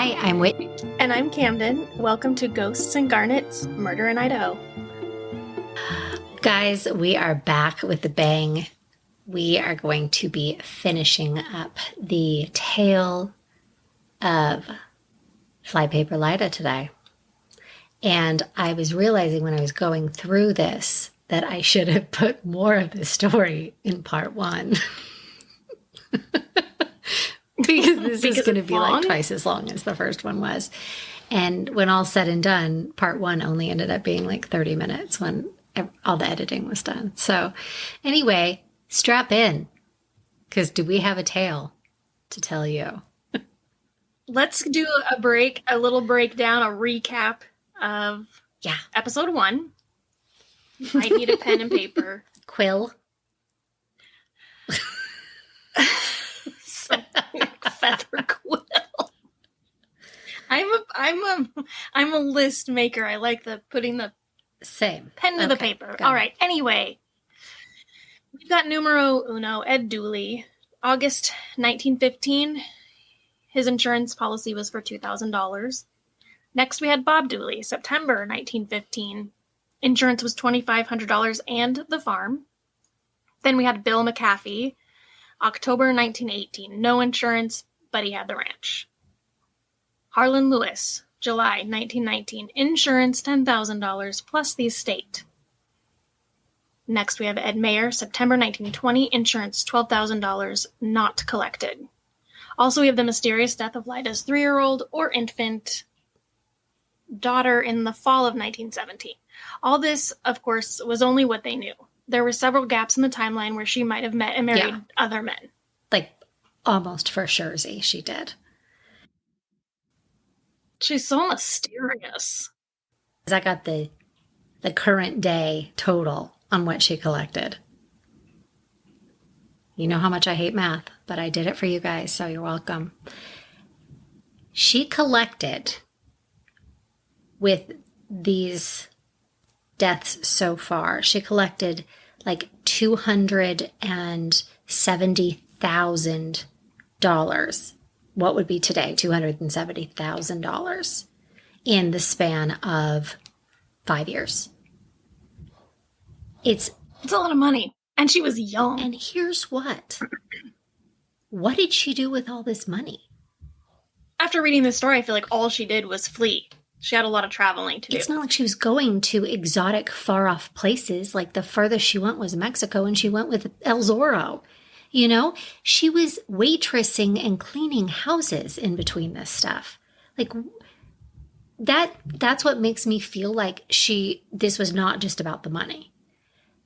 Hi, I'm Whitney. And I'm Camden. Welcome to Ghosts and Garnets, Murder in Idaho. Guys, we are back with a bang. We are going to be finishing up the tale of Flypaper Lyda today. And I was realizing when I was going through this that I should have put more of the story in part one. Because this is going to be like twice as long as the first one was. And when all said and done, part one only ended up being like 30 minutes when all the editing was done. So anyway, strap in, because do we have a tale to tell you? Let's do a little breakdown, a recap of episode 1. You might need a pen and paper. Quill. Feather quill. I'm a list maker. I like putting the same pen to the paper. All right. Anyway, we've got numero uno, Ed Dooley, August 1915. His insurance policy was for $2,000. Next, we had Bob Dooley, September 1915. Insurance was $2,500 and the farm. Then we had Bill McAfee, October 1918. No insurance, but he had the ranch. Harlan Lewis, July 1919. Insurance $10,000 plus the estate. Next, we have Ed Mayer, September 1920. Insurance $12,000, not collected. Also, we have the mysterious death of Lyda's 3-year-old or infant daughter in the fall of 1917. All this, of course, was only what they knew. There were several gaps in the timeline where she might have met and married other men. Like, almost for sure she did. She's so mysterious. I got the current day total on what she collected. You know how much I hate math, but I did it for you guys, so you're welcome. She collected, with these deaths so far, she collected like $270,000. What would be today? $270,000 in the span of 5 years. It's a lot of money. And she was young. And here's what. What did she do with all this money? After reading this story, I feel like all she did was flee. She had a lot of traveling to do. It's not like she was going to exotic, far-off places. Like, the furthest she went was Mexico, and she went with El Zorro. You know? She was waitressing and cleaning houses in between this stuff. Like, that's what makes me feel like this was not just about the money.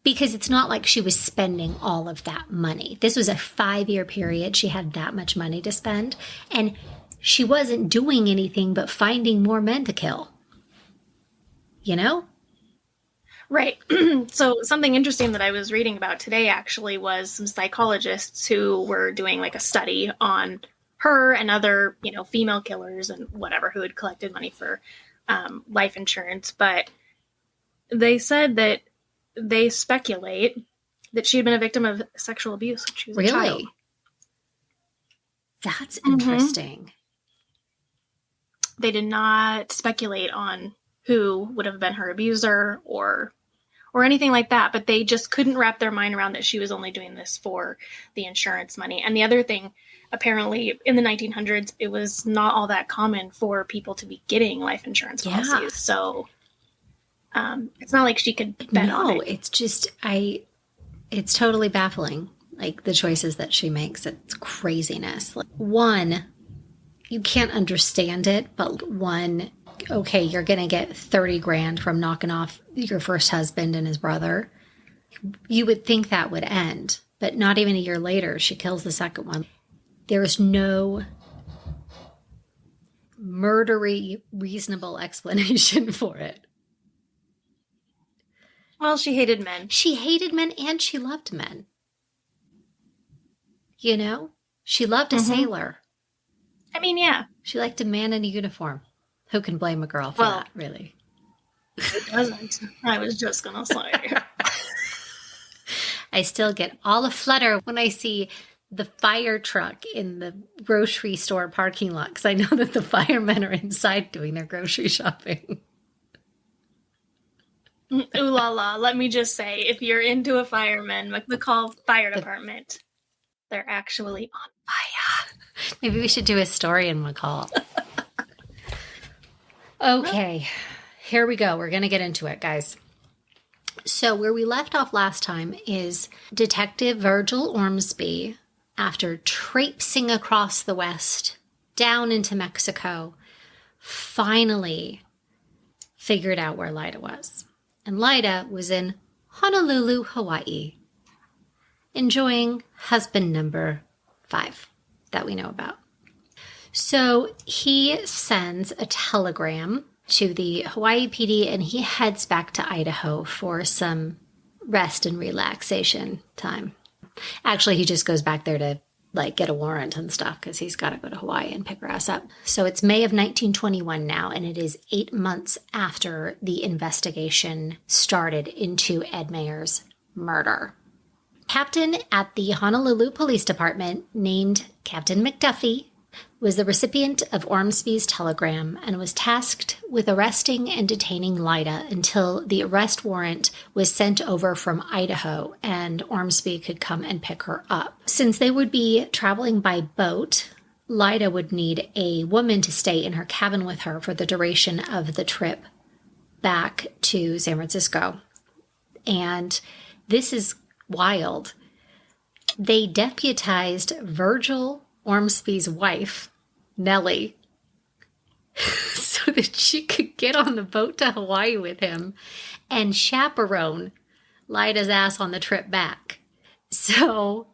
Because it's not like she was spending all of that money. This was a 5-year period. She had that much money to spend. And she wasn't doing anything but finding more men to kill. You know? Right. So something interesting that I was reading about today actually was some psychologists who were doing like a study on her and other, female killers and whatever who had collected money for life insurance. But they said that they speculate that she had been a victim of sexual abuse when she was a child. That's interesting. They did not speculate on who would have been her abuser or anything like that, but they just couldn't wrap their mind around that she was only doing this for the insurance money. And the other thing, apparently in the 1900s, it was not all that common for people to be getting life insurance policies. So it's not like she could bet on it. No, it's just, it's totally baffling. Like, the choices that she makes, it's craziness. Like, one, you can't understand it, but one, okay, you're going to get $30,000 from knocking off your first husband and his brother. You would think that would end, but not even a year later, she kills the second one. There's no murdery, reasonable explanation for it. Well, she hated men. She hated men and she loved men. You know? She loved a sailor. I mean, yeah. She liked a man in a uniform. Who can blame a girl for that, really? It doesn't. I was just going to say. I still get all a flutter when I see the fire truck in the grocery store parking lot, because I know that the firemen are inside doing their grocery shopping. Ooh la la. Let me just say, if you're into a fireman, McCall Fire Department, they're actually on fire. Maybe we should do a story in McCall. Okay, here we go. We're going to get into it, guys. So where we left off last time is Detective Virgil Ormsby, after traipsing across the West, down into Mexico, finally figured out where Lyda was. And Lyda was in Honolulu, Hawaii, enjoying husband number 5 that we know about. So he sends a telegram to the Hawaii PD and he heads back to Idaho for some rest and relaxation time. Actually, he just goes back there to get a warrant and stuff because he's got to go to Hawaii and pick her ass up. So it's May of 1921 now, and it is 8 months after the investigation started into Ed Mayer's murder. Captain at the Honolulu Police Department, named Captain McDuffie, was the recipient of Ormsby's telegram and was tasked with arresting and detaining Lyda until the arrest warrant was sent over from Idaho and Ormsby could come and pick her up. Since they would be traveling by boat, Lyda would need a woman to stay in her cabin with her for the duration of the trip back to San Francisco. And this is wild. They deputized Virgil Ormsby's wife, Nellie, so that she could get on the boat to Hawaii with him and chaperone Lyda's ass on the trip back. So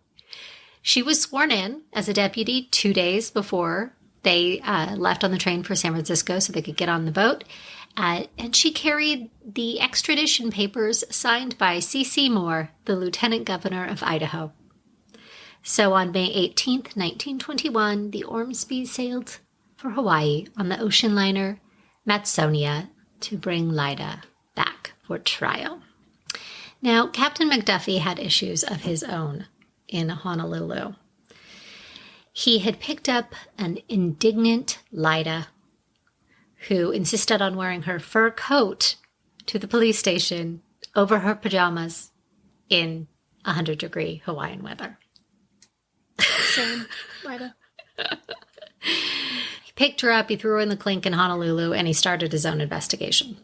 she was sworn in as a deputy 2 days before they left on the train for San Francisco so they could get on the boat. And she carried the extradition papers signed by C.C. Moore, the Lieutenant Governor of Idaho. So on May 18th, 1921, the Ormsby sailed for Hawaii on the ocean liner Matsonia to bring Lyda back for trial. Now, Captain McDuffie had issues of his own in Honolulu. He had picked up an indignant Lyda who insisted on wearing her fur coat to the police station over her pajamas in 100-degree Hawaiian weather. Same, Lyda. He picked her up, he threw her in the clink in Honolulu, and he started his own investigation.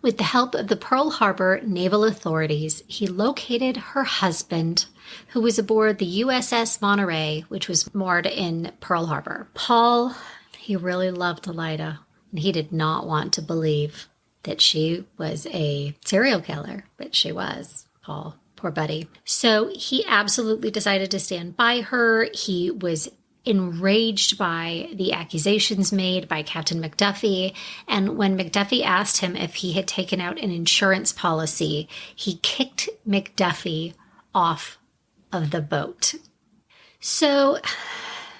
With the help of the Pearl Harbor naval authorities, he located her husband, who was aboard the USS Monterey, which was moored in Pearl Harbor. Paul, he really loved Lyda, and he did not want to believe that she was a serial killer, but she was, Paul. Poor buddy. So he absolutely decided to stand by her. He was enraged by the accusations made by Captain McDuffie. And when McDuffie asked him if he had taken out an insurance policy, he kicked McDuffie off of the boat. So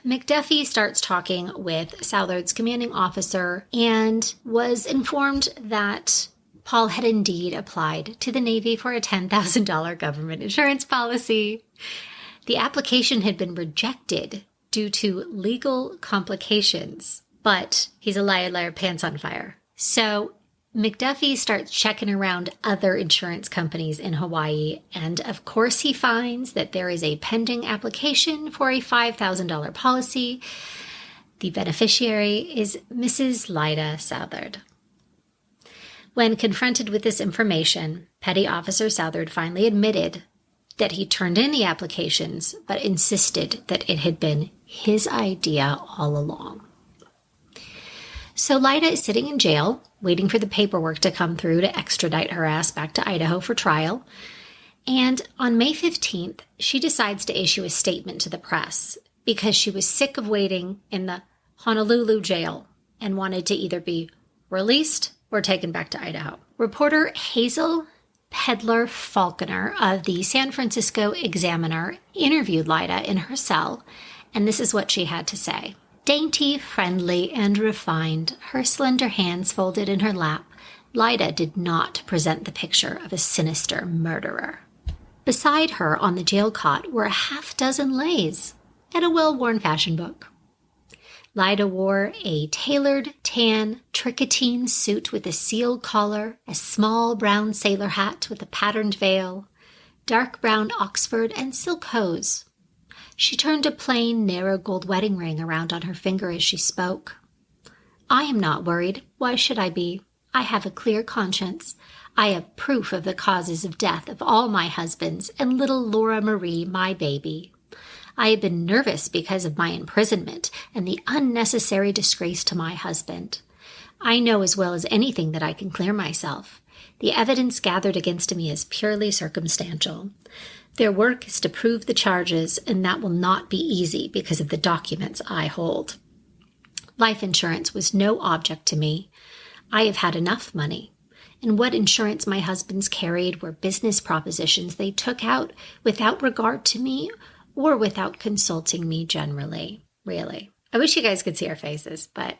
McDuffie starts talking with Southard's commanding officer and was informed that Paul had indeed applied to the Navy for a $10,000 government insurance policy. The application had been rejected due to legal complications, but he's a liar, pants on fire. So McDuffie starts checking around other insurance companies in Hawaii, and of course he finds that there is a pending application for a $5,000 policy. The beneficiary is Mrs. Lyda Southard. When confronted with this information, Petty Officer Southard finally admitted that he turned in the applications, but insisted that it had been his idea all along. So Lyda is sitting in jail, waiting for the paperwork to come through to extradite her ass back to Idaho for trial. And on May 15th, she decides to issue a statement to the press because she was sick of waiting in the Honolulu jail and wanted to either be released or taken back to Idaho. Reporter Hazel Pedler Falconer of the San Francisco Examiner interviewed Lyda in her cell, and this is what she had to say. Dainty, friendly, and refined, her slender hands folded in her lap, Lyda did not present the picture of a sinister murderer. Beside her on the jail cot were a half-dozen lays and a well-worn fashion book. Lyda wore a tailored tan tricotine suit with a seal collar, a small brown sailor hat with a patterned veil, dark brown Oxford, and silk hose. She turned a plain, narrow gold wedding ring around on her finger as she spoke. I am not worried. Why should I be? I have a clear conscience. I have proof of the causes of death of all my husbands and little Laura Marie, my baby. I have been nervous because of my imprisonment and the unnecessary disgrace to my husband. I know as well as anything that I can clear myself. The evidence gathered against me is purely circumstantial. Their work is to prove the charges, and that will not be easy because of the documents I hold. Life insurance was no object to me. I have had enough money. And what insurance my husbands carried were business propositions they took out without regard to me or without consulting me generally. Really. I wish you guys could see our faces, but...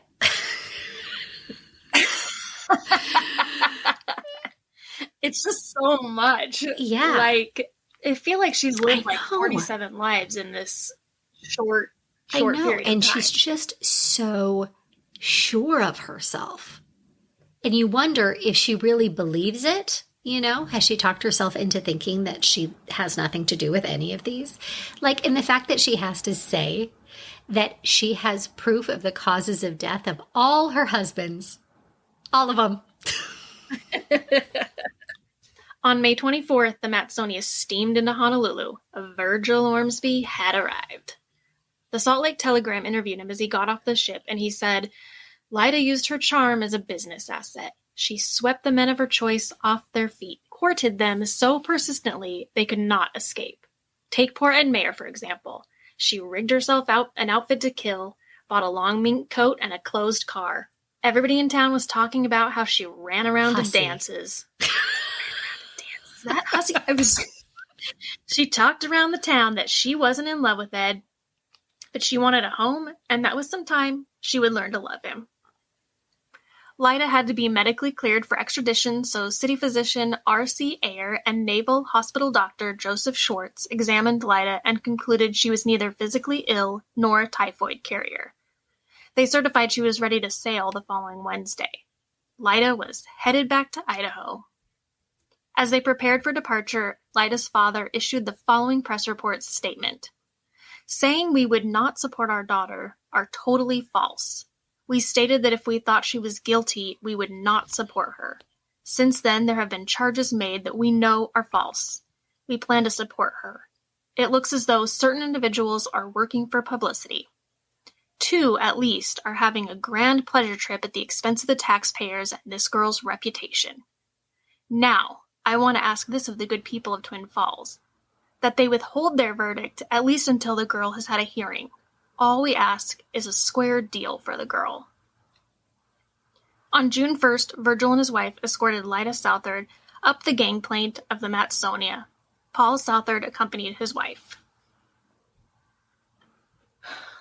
It's just so much. Yeah. Like, I feel like she's lived like 47 lives in this short period of time. And she's just so sure of herself. And you wonder if she really believes it. You know, has she talked herself into thinking that she has nothing to do with any of these? Like, and the fact that she has to say that she has proof of the causes of death of all her husbands. All of them. On May 24th, the Matsonia steamed into Honolulu. Virgil Ormsby had arrived. The Salt Lake Telegram interviewed him as he got off the ship, and he said, Lyda used her charm as a business asset. She swept the men of her choice off their feet, courted them so persistently they could not escape. Take poor Ed Mayer, for example. She rigged herself out an outfit to kill, bought a long mink coat and a closed car. Everybody in town was talking about how she ran around to dances. Is that hussy? She talked around the town that she wasn't in love with Ed, but she wanted a home, and that with some time, she would learn to love him. Lyda had to be medically cleared for extradition, so city physician R.C. Ayer and naval hospital doctor Joseph Schwartz examined Lyda and concluded she was neither physically ill nor a typhoid carrier. They certified she was ready to sail the following Wednesday. Lyda was headed back to Idaho. As they prepared for departure, Lyda's father issued the following press report statement. Saying we would not support our daughter are totally false. We stated that if we thought she was guilty, we would not support her. Since then, there have been charges made that we know are false. We plan to support her. It looks as though certain individuals are working for publicity. 2, at least, are having a grand pleasure trip at the expense of the taxpayers and this girl's reputation. Now, I want to ask this of the good people of Twin Falls, that they withhold their verdict at least until the girl has had a hearing. All we ask is a square deal for the girl. On June 1st, Virgil and his wife escorted Lyda Southard up the gangplank of the Matsonia. Paul Southard accompanied his wife.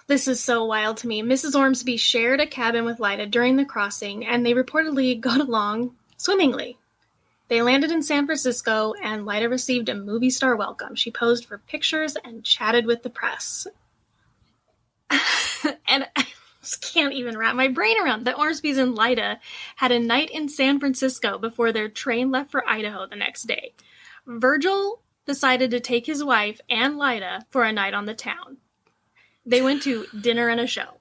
This is so wild to me. Mrs. Ormsby shared a cabin with Lyda during the crossing, and they reportedly got along swimmingly. They landed in San Francisco, and Lyda received a movie star welcome. She posed for pictures and chatted with the press. And I just can't even wrap my brain around that Ormsby's and Lyda had a night in San Francisco before their train left for Idaho the next day. Virgil decided to take his wife and Lyda for a night on the town. They went to dinner and a show.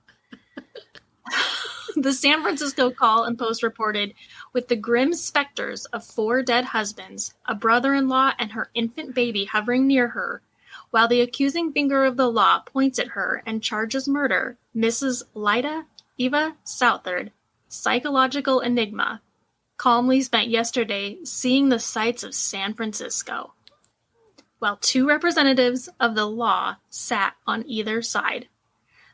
The San Francisco Call and Post reported, with the grim specters of 4 dead husbands, a brother-in-law, and her infant baby hovering near her, while the accusing finger of the law points at her and charges murder, Mrs. Lyda Eva Southard, psychological enigma, calmly spent yesterday seeing the sights of San Francisco, while 2 representatives of the law sat on either side.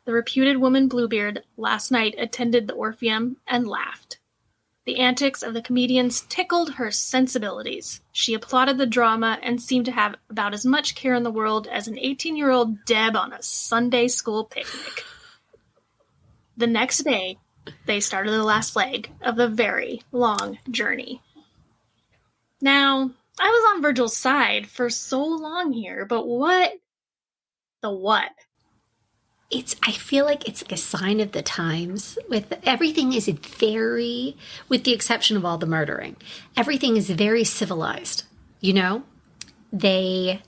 The reputed woman Bluebeard last night attended the Orpheum and laughed. The antics of the comedians tickled her sensibilities. She applauded the drama and seemed to have about as much care in the world as an 18-year-old Deb on a Sunday school picnic. The next day, they started the last leg of the very long journey. Now, I was on Virgil's side for so long here, but what? The what? I feel like it's like a sign of the times. With everything is very, with the exception of all the murdering, everything is very civilized. You know, they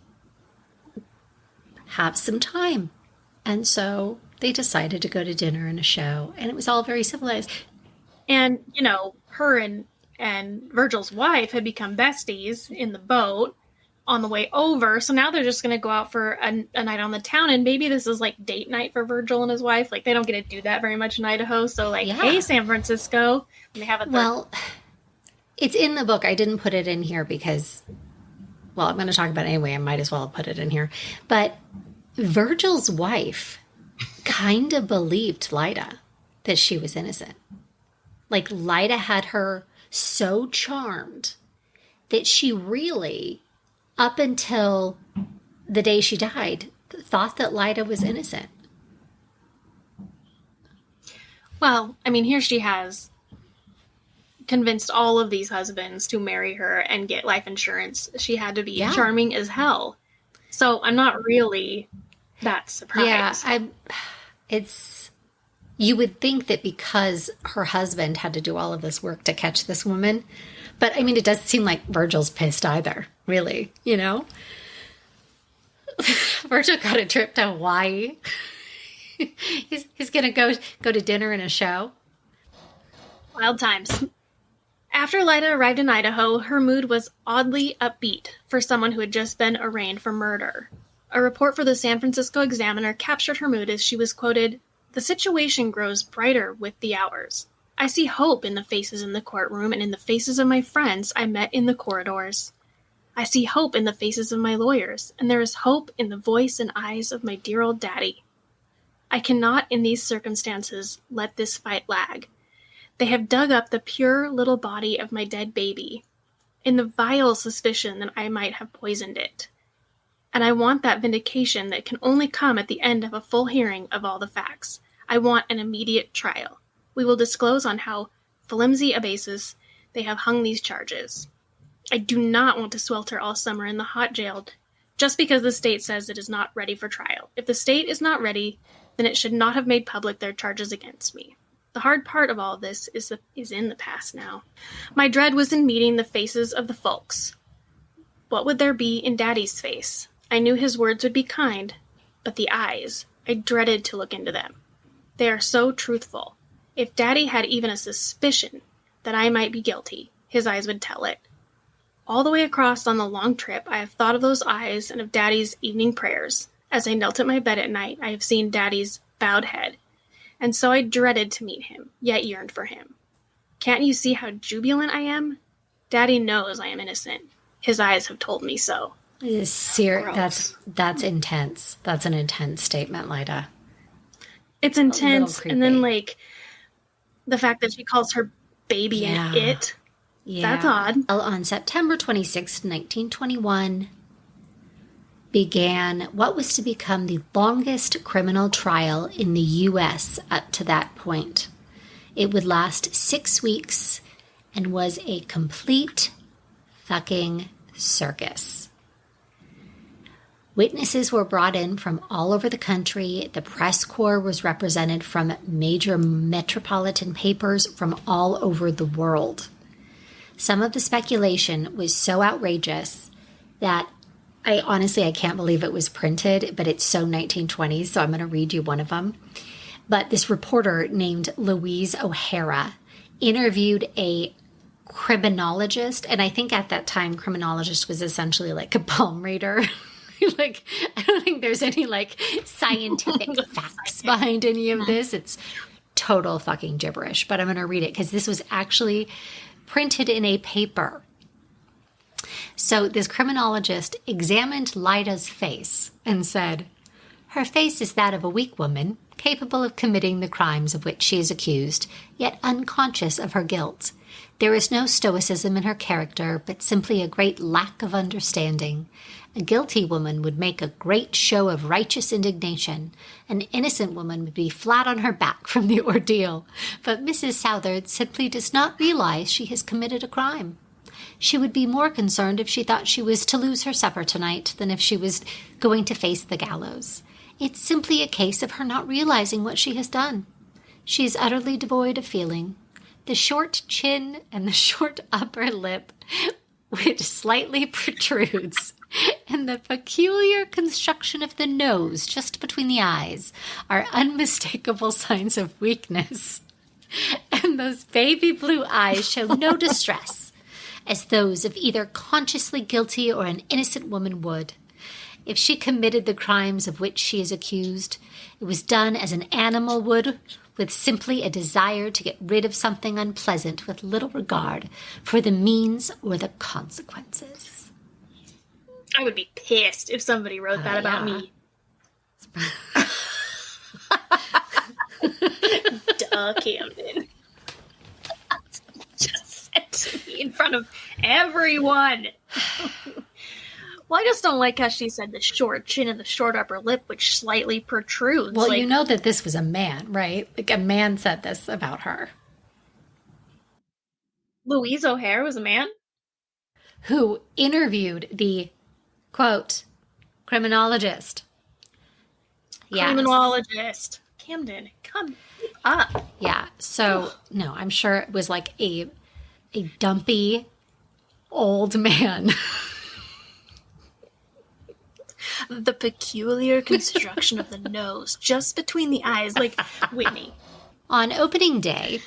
have some time, and so they decided to go to dinner and a show, and it was all very civilized. And her and Virgil's wife had become besties in the boat on the way over. So now they're just going to go out for a night on the town. And maybe this is like date night for Virgil and his wife. Like, they don't get to do that very much in Idaho. So, like, hey, San Francisco. And they have a Well, it's in the book. I didn't put it in here because, well, I'm going to talk about it anyway. I might as well put it in here. But Virgil's wife kind of believed Lyda that she was innocent. Like, Lyda had her so charmed that she really, up until the day she died, thought that Lyda was innocent. Well, I mean, here she has convinced all of these husbands to marry her and get life insurance. She had to be charming as hell. So I'm not really that surprised. Yeah, you would think that because her husband had to do all of this work to catch this woman, but I mean, it doesn't seem like Virgil's pissed either, really, you know? Virgil got a trip to Hawaii. he's going to go to dinner and a show. Wild times. After Lyda arrived in Idaho, her mood was oddly upbeat for someone who had just been arraigned for murder. A report for the San Francisco Examiner captured her mood as she was quoted, "The situation grows brighter with the hours. I see hope in the faces in the courtroom and in the faces of my friends I met in the corridors. I see hope in the faces of my lawyers, and there is hope in the voice and eyes of my dear old daddy. I cannot, in these circumstances, let this fight lag. They have dug up the pure little body of my dead baby, in the vile suspicion that I might have poisoned it. And I want that vindication that can only come at the end of a full hearing of all the facts. I want an immediate trial. We will disclose on how flimsy a basis they have hung these charges. I do not want to swelter all summer in the hot jail just because the state says it is not ready for trial. If the state is not ready, then it should not have made public their charges against me. The hard part of all this is in the past now. My dread was in meeting the faces of the folks. What would there be in Daddy's face? I knew his words would be kind, but the eyes, I dreaded to look into them. They are so truthful. If Daddy had even a suspicion that I might be guilty, his eyes would tell it. All the way across on the long trip, I have thought of those eyes and of Daddy's evening prayers. As I knelt at my bed at night, I have seen Daddy's bowed head. And so I dreaded to meet him, yet yearned for him. Can't you see how jubilant I am? Daddy knows I am innocent. His eyes have told me so." That's intense. That's an intense statement, Lyda. It's intense. And then, like, the fact that she calls her baby an it. Yeah. That's odd. On September 26, 1921, began what was to become the longest criminal trial in the U.S. up to that point. It would last 6 weeks and was a complete fucking circus. Witnesses were brought in from all over the country. The press corps was represented from major metropolitan papers from all over the world. Some of the speculation was so outrageous that I can't believe it was printed, but it's so 1920s, so I'm going to read you one of them. But this reporter named Louise O'Hara interviewed a criminologist, and I think at that time criminologist was essentially like a palm reader. Like, I don't think there's any like scientific facts behind any of this. It's total fucking gibberish, but I'm going to read it because this was actually printed in a paper. So this criminologist examined Lyda's face and said, "Her face is that of a weak woman, capable of committing the crimes of which she is accused, yet unconscious of her guilt. There is no stoicism in her character, but simply a great lack of understanding. A guilty woman would make a great show of righteous indignation. An innocent woman would be flat on her back from the ordeal. But Mrs. Southard simply does not realize she has committed a crime. She would be more concerned if she thought she was to lose her supper tonight than if she was going to face the gallows. It's simply a case of her not realizing what she has done. She is utterly devoid of feeling. The short chin and the short upper lip, which slightly protrudes, and the peculiar construction of the nose just between the eyes are unmistakable signs of weakness. And those baby blue eyes show no distress, as those of either consciously guilty or an innocent woman would. If she committed the crimes of which she is accused, it was done as an animal would, with simply a desire to get rid of something unpleasant with little regard for the means or the consequences. I would be pissed if somebody wrote that about me. Duh, Camden. Just said to me in front of everyone. Well, I just don't like how she said the short chin and the short upper lip, which slightly protrudes. Well, you know that this was a man, right? Like, a man said this about her. Louise O'Hare was a man? Who interviewed the, quote, criminologist. Yes. Criminologist. Camden, come up. Yeah, so, no, I'm sure it was like a dumpy old man. The peculiar construction of the nose, just between the eyes, like Whitney. On opening day,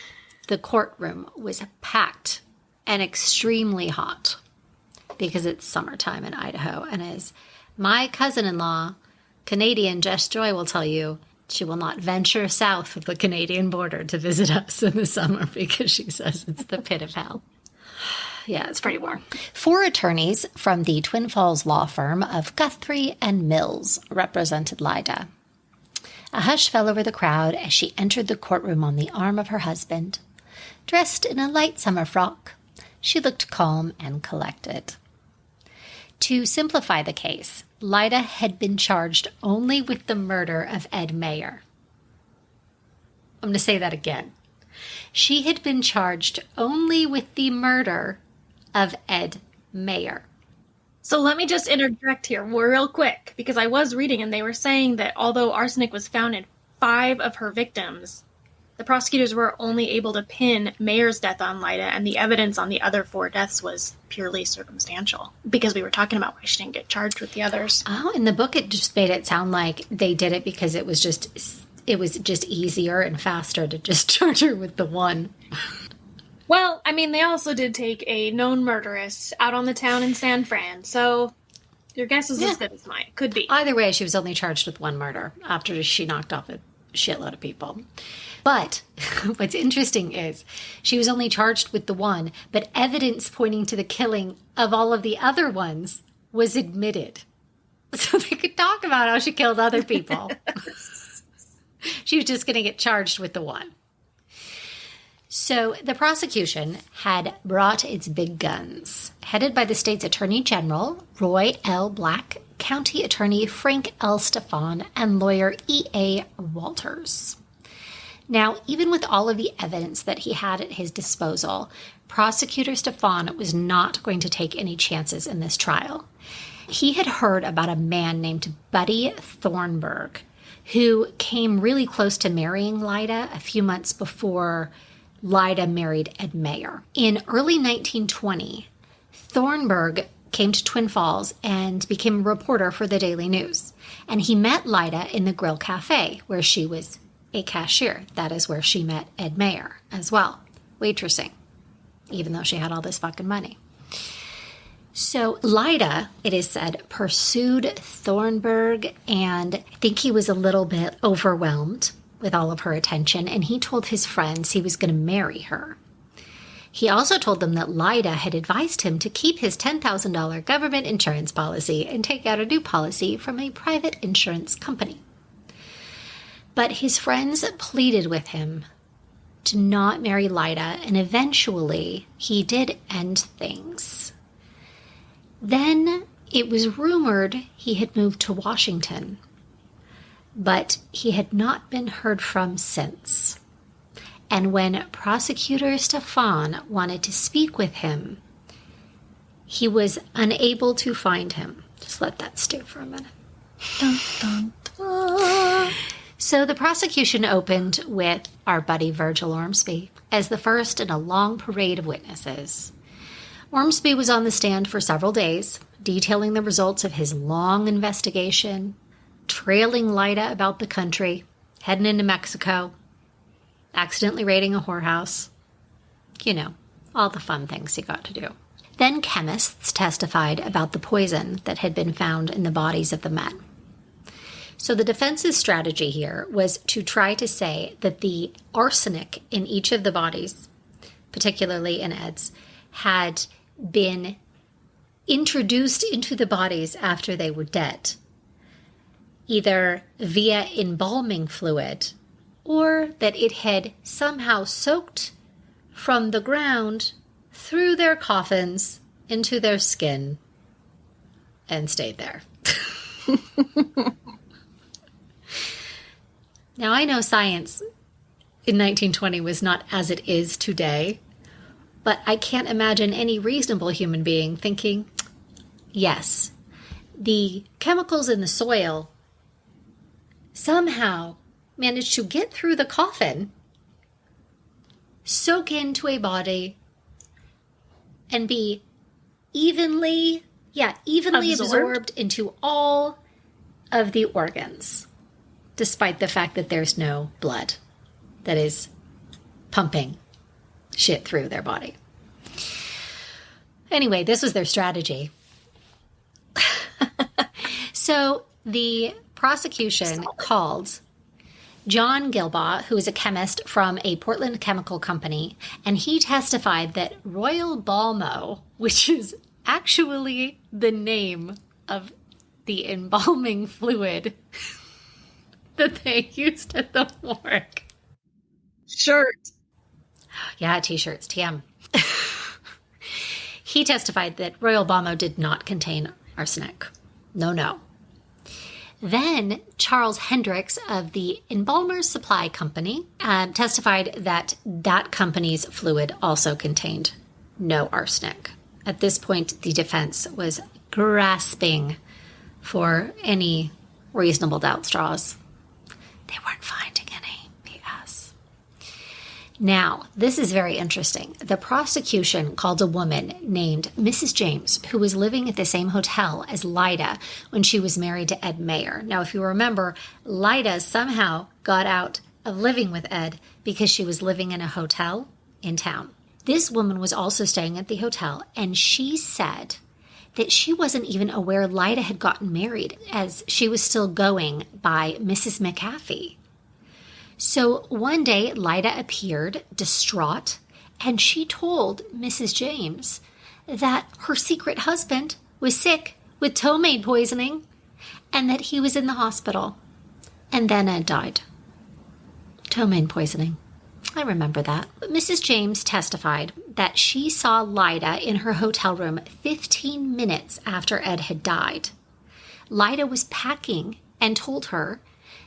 the courtroom was packed and extremely hot because it's summertime in Idaho. And as my cousin-in-law, Canadian Jess Joy, will tell you, she will not venture south of the Canadian border to visit us in the summer because she says it's the pit of hell. Yeah, it's pretty warm. 4 attorneys from the Twin Falls law firm of Guthrie and Mills represented Lyda. A hush fell over the crowd as she entered the courtroom on the arm of her husband. Dressed in a light summer frock, she looked calm and collected. To simplify the case, Lyda had been charged only with the murder of Ed Mayer. I'm going to say that again. She had been charged only with the murder of Ed Mayer. So let me just interject here real quick, because I was reading and they were saying that although arsenic was found in 5 of her victims, the prosecutors were only able to pin Mayer's death on Lyda, and the evidence on the other 4 deaths was purely circumstantial, because we were talking about why she didn't get charged with the others. Oh, in the book it just made it sound like they did it because it was just easier and faster to just charge her with the one. Well, I mean, they also did take a known murderess out on the town in San Fran, so your guess is as good as mine. Could be. Either way, she was only charged with one murder after she knocked off a shitload of people. But what's interesting is she was only charged with the one, but evidence pointing to the killing of all of the other ones was admitted. So they could talk about how she killed other people. She was just going to get charged with the one. So the prosecution had brought its big guns, headed by the state's Attorney General, Roy L. Black, County Attorney Frank L. Stefan, and lawyer E.A. Walters. Now, even with all of the evidence that he had at his disposal, Prosecutor Stefan was not going to take any chances in this trial. He had heard about a man named Buddy Thornburg, who came really close to marrying Lyda a few months before Lyda married Ed Mayer. In early 1920, Thornburg came to Twin Falls and became a reporter for the Daily News. And he met Lyda in the Grill Cafe, where she was a cashier. That is where she met Ed Mayer as well, waitressing, even though she had all this fucking money. So Lyda, it is said, pursued Thornburg, and I think he was a little bit overwhelmed with all of her attention, and he told his friends he was going to marry her. He also told them that Lyda had advised him to keep his $10,000 government insurance policy and take out a new policy from a private insurance company. But his friends pleaded with him to not marry Lyda, and eventually he did end things. Then it was rumored he had moved to Washington, but he had not been heard from since. And when Prosecutor Stefan wanted to speak with him, he was unable to find him. Just let that stew for a minute. Dun, dun, dun. So the prosecution opened with our buddy Virgil Ormsby as the first in a long parade of witnesses. Ormsby was on the stand for several days, detailing the results of his long investigation, trailing Lyda about the country, heading into Mexico, accidentally raiding a whorehouse. You know, all the fun things he got to do. Then chemists testified about the poison that had been found in the bodies of the men. So the defense's strategy here was to try to say that the arsenic in each of the bodies, particularly in Ed's, had been introduced into the bodies after they were dead, either via embalming fluid or that it had somehow soaked from the ground through their coffins into their skin and stayed there. Now, I know science in 1920 was not as it is today, but I can't imagine any reasonable human being thinking, yes, the chemicals in the soil somehow managed to get through the coffin, soak into a body, and be evenly absorbed into all of the organs, despite the fact that there's no blood that is pumping shit through their body. Anyway, this was their strategy. So the prosecution called John Gilbaugh, who is a chemist from a Portland chemical company, and he testified that Royal Balmo, which is actually the name of the embalming fluid that they used at the morgue. Shirt. Yeah, t-shirts, TM. He testified that Royal Balmo did not contain arsenic. No. Then Charles Hendricks of the Embalmers Supply Company testified that that company's fluid also contained no arsenic. At this point, the defense was grasping for any reasonable doubt straws. They weren't finding any BS. Now, this is very interesting. The prosecution called a woman named Mrs. James, who was living at the same hotel as Lyda when she was married to Ed Mayer. Now, if you remember, Lyda somehow got out of living with Ed because she was living in a hotel in town. This woman was also staying at the hotel, and she said that she wasn't even aware Lyda had gotten married, as she was still going by Mrs. McAfee. So one day, Lyda appeared distraught, and she told Mrs. James that her secret husband was sick with ptomaine poisoning and that he was in the hospital. And then Ed died. Ptomaine poisoning. I remember that. Mrs. James testified that she saw Lyda in her hotel room 15 minutes after Ed had died. Lyda was packing and told her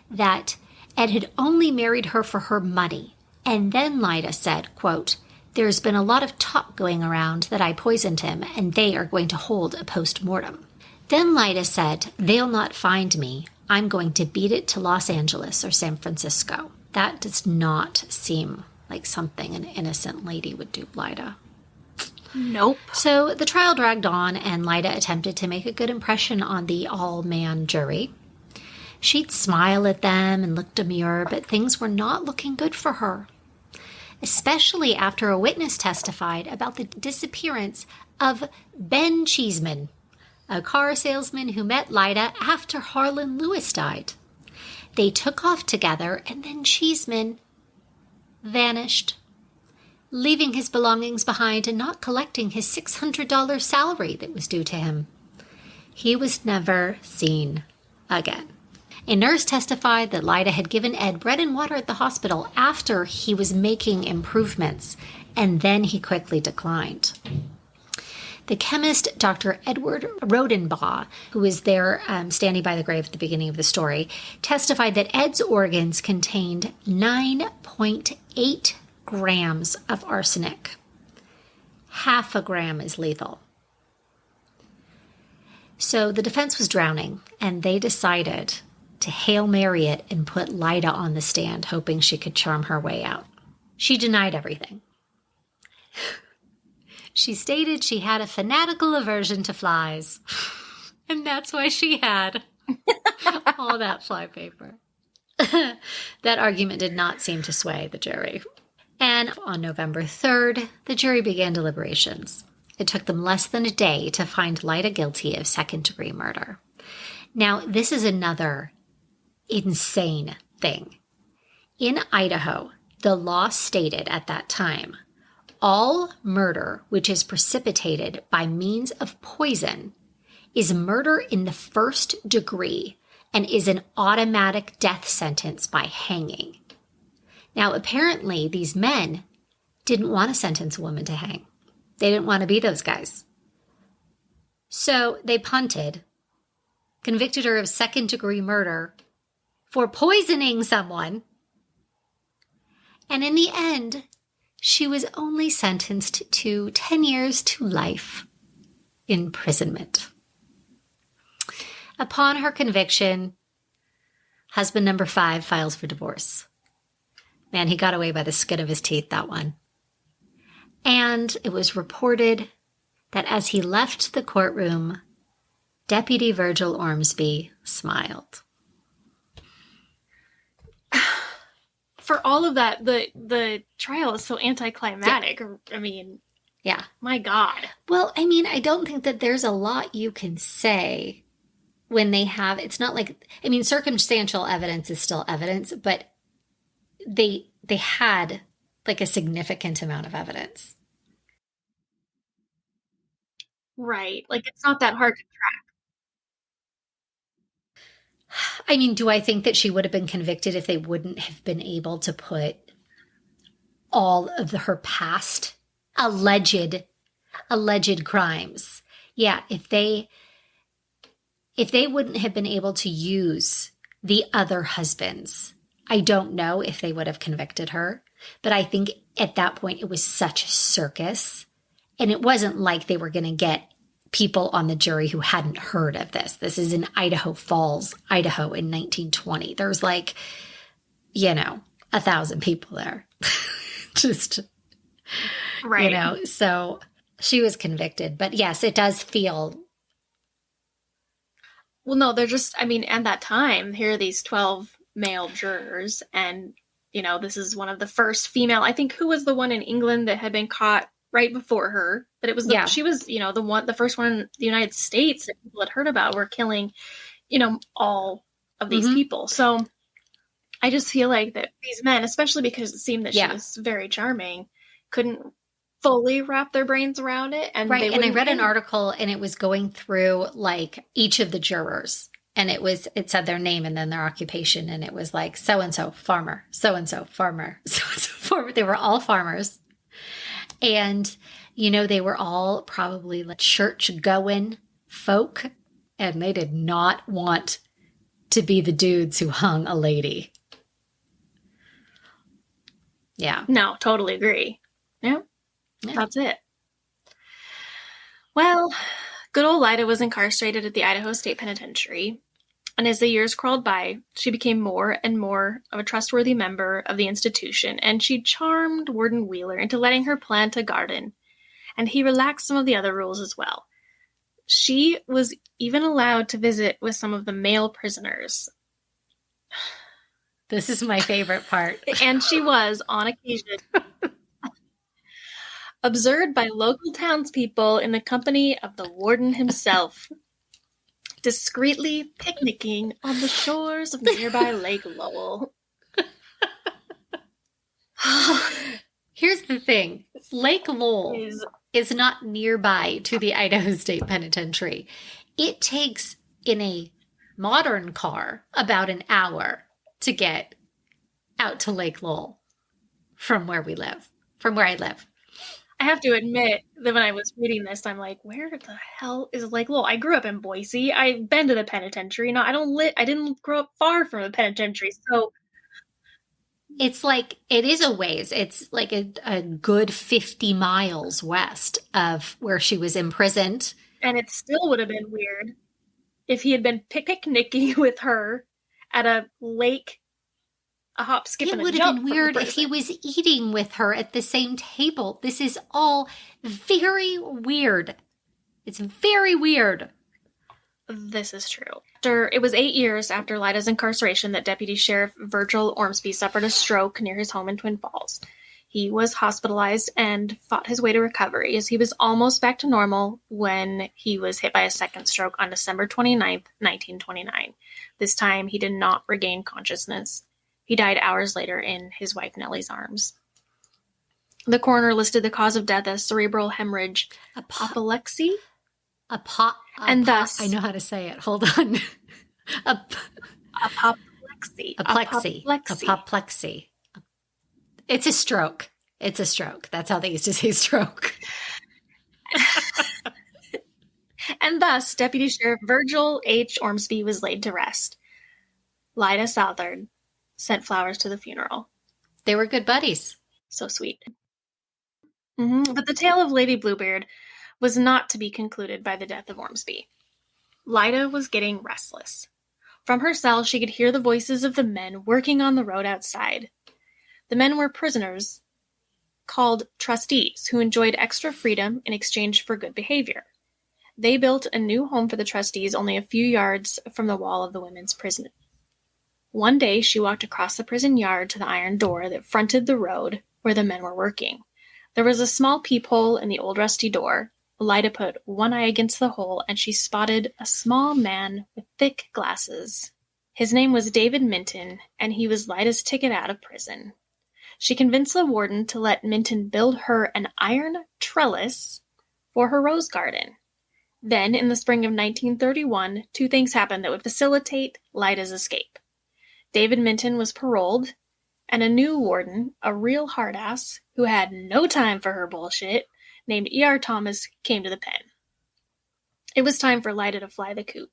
that Ed had only married her for her money. And then Lyda said, quote, "There's been a lot of talk going around that I poisoned him, and they are going to hold a post-mortem." Then Lyda said, "They'll not find me. I'm going to beat it to Los Angeles or San Francisco." That does not seem like something an innocent lady would do, Lyda. Nope. So the trial dragged on, and Lyda attempted to make a good impression on the all-man jury. She'd smile at them and look demure, but things were not looking good for her, especially after a witness testified about the disappearance of Ben Cheeseman, a car salesman who met Lyda after Harlan Lewis died. They took off together, and then Cheeseman vanished, leaving his belongings behind and not collecting his $600 salary that was due to him. He was never seen again. A nurse testified that Lyda had given Ed bread and water at the hospital after he was making improvements, and then he quickly declined. The chemist, Dr. Edward Rodenbaugh, who was there standing by the grave at the beginning of the story, testified that Ed's organs contained 9.8 grams of arsenic. Half a gram is lethal. So the defense was drowning, and they decided to Hail Mary it and put Lyda on the stand, hoping she could charm her way out. She denied everything. She stated she had a fanatical aversion to flies, and that's why she had all that flypaper. That argument did not seem to sway the jury. And on November 3rd, the jury began deliberations. It took them less than a day to find Lyda guilty of second-degree murder. Now, this is another insane thing. In Idaho, the law stated at that time, all murder which is precipitated by means of poison is murder in the first degree and is an automatic death sentence by hanging. Now, apparently, these men didn't want to sentence a woman to hang. They didn't want to be those guys. So they punted, convicted her of second-degree murder for poisoning someone, and in the end, she was only sentenced to 10 years to life imprisonment. Upon her conviction, husband number 5 files for divorce. Man, he got away by the skin of his teeth, that one. And it was reported that as he left the courtroom, Deputy Virgil Ormsby smiled. For all of that, the trial is so anticlimactic. Yeah. I mean, yeah. My God. Well, I mean, I don't think that there's a lot you can say when they have, it's not like, I mean, circumstantial evidence is still evidence, but they had like a significant amount of evidence. Right. Like, it's not that hard to track. I mean, do I think that she would have been convicted if they wouldn't have been able to put all of her past alleged crimes? Yeah, if they wouldn't have been able to use the other husbands, I don't know if they would have convicted her. But I think at that point it was such a circus. And it wasn't like they were going to get people on the jury who hadn't heard of this. This is in Idaho Falls, Idaho in 1920. There's like, 1,000 people there. Just, right. So she was convicted. But yes, it does feel. Well, no, they're just, I mean, at that time, here are these 12 male jurors. And, this is one of the first female, I think, who was the one in England that had been caught right before her, but it was she was the first one in the United States that people had heard about were killing all of these people. So I just feel like that these men, especially because it seemed that she was very charming, couldn't fully wrap their brains around it. And right. And I read an article and it was going through like each of the jurors, and it said their name and then their occupation, and it was like so-and-so farmer, so-and-so farmer, so-and-so farmer. They were all farmers. And, they were all probably like church-going folk, and they did not want to be the dudes who hung a lady. Yeah. No, totally agree. Yeah. That's it. Well, good old Lyda was incarcerated at the Idaho State Penitentiary. And as the years crawled by, she became more and more of a trustworthy member of the institution, and she charmed Warden Wheeler into letting her plant a garden. And he relaxed some of the other rules as well. She was even allowed to visit with some of the male prisoners. This is my favorite part. And she was, on occasion, observed by local townspeople in the company of the warden himself, discreetly picnicking on the shores of nearby Lake Lowell. Here's the thing. Lake Lowell is not nearby to the Idaho State Penitentiary. It takes, in a modern car, about an hour to get out to Lake Lowell from where I live. I have to admit that when I was reading this, I'm like, where the hell is Lake Lowell? I grew up in Boise. I've been to the penitentiary. No, I didn't grow up far from the penitentiary. So it's like, it is a ways. It's like a good 50 miles west of where she was imprisoned. And it still would have been weird. if he had been picnicking with her at a lake, a hop, skip, It and a would have jump been from weird the if he prison. was eating with her at the same table. This is all very weird. It's very weird. This is true. It was 8 years after Lyda's incarceration that Deputy Sheriff Virgil Ormsby suffered a stroke near his home in Twin Falls. He was hospitalized and fought his way to recovery, as he was almost back to normal when he was hit by a second stroke on December 29th, 1929. This time, he did not regain consciousness. He died hours later in his wife Nellie's arms. The coroner listed the cause of death as cerebral hemorrhage, apoplexy, and thus I know how to say it. Hold on. apoplexy. Apoplexy. It's a stroke. It's a stroke. That's how they used to say stroke. And thus, Deputy Sheriff Virgil H. Ormsby was laid to rest. Lyda Southard sent flowers to the funeral. They were good buddies. So sweet. But the tale of Lady Bluebeard was not to be concluded by the death of Ormsby. Lyda was getting restless. From her cell, she could hear the voices of the men working on the road outside. The men were prisoners called trustees who enjoyed extra freedom in exchange for good behavior. They built a new home for the trustees only a few yards from the wall of the women's prison. One day, she walked across the prison yard to the iron door that fronted the road where the men were working. There was a small peephole in the old rusty door. Lyda put one eye against the hole, and she spotted a small man with thick glasses. His name was David Minton, and he was Lyda's ticket out of prison. She convinced the warden to let Minton build her an iron trellis for her rose garden. Then, in the spring of 1931, two things happened that would facilitate Lyda's escape. David Minton was paroled, and a new warden, a real hard-ass, who had no time for her bullshit, named E.R. Thomas, came to the pen. It was time for Lyda to fly the coop.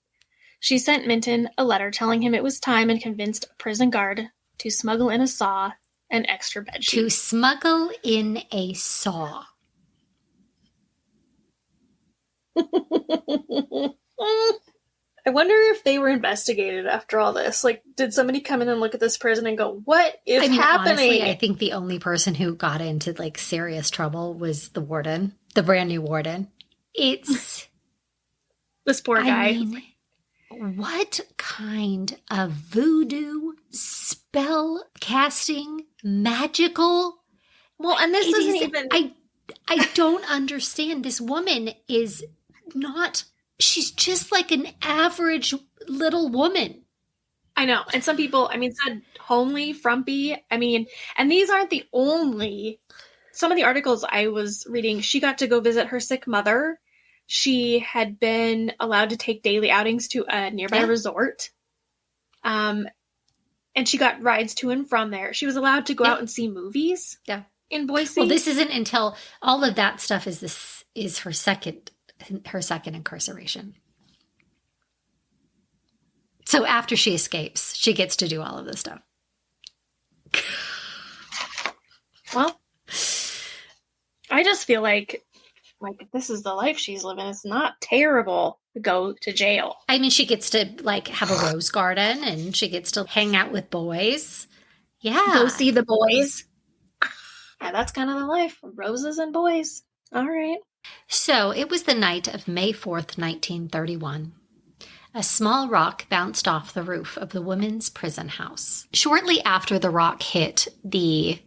She sent Minton a letter telling him it was time and convinced a prison guard to smuggle in a saw and extra bedsheets. To smuggle in a saw. I wonder if they were investigated after all this. Like, did somebody come in and look at this prison and go, what is happening? Honestly, I think the only person who got into, like, serious trouble was the warden, the brand new warden. It's... This poor guy. I mean, what kind of voodoo, spell casting, magical... Well, and this doesn't even... I don't understand. This woman is not... She's just like an average little woman. I know. And some people, said homely, frumpy. And these aren't the only... Some of the articles I was reading, she got to go visit her sick mother. She had been allowed to take daily outings to a nearby resort. And she got rides to and from there. She was allowed to go out and see movies. Yeah. In Boise. Well, this isn't until all of that stuff is her second incarceration. So after she escapes, she gets to do all of this stuff. Well, I just feel like if this is the life she's living, it's not terrible to go to jail. I mean, she gets to have a rose garden and she gets to hang out with boys. Yeah. Go see the boys. Yeah, that's kind of the life. Roses and boys. All right. So it was the night of May 4th, 1931. A small rock bounced off the roof of the women's prison house. Shortly after the rock hit the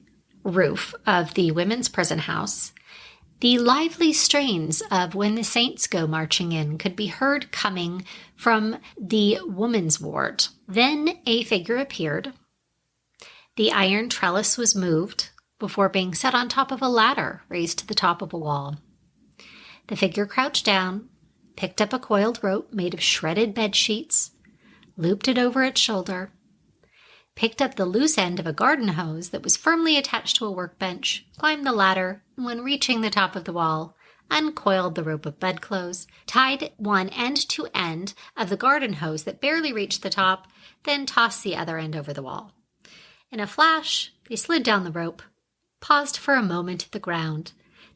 roof of the women's prison house, the lively strains of When the Saints Go Marching In could be heard coming from the women's ward. Then a figure appeared. The iron trellis was moved before being set on top of a ladder raised to the top of a wall. The figure crouched down, picked up a coiled rope made of shredded bed sheets, looped it over its shoulder, picked up the loose end of a garden hose that was firmly attached to a workbench, climbed the ladder, and when reaching the top of the wall, uncoiled the rope of bedclothes, tied one end to end of the garden hose that barely reached the top, then tossed the other end over the wall. In a flash, they slid down the rope, paused for a moment at the ground,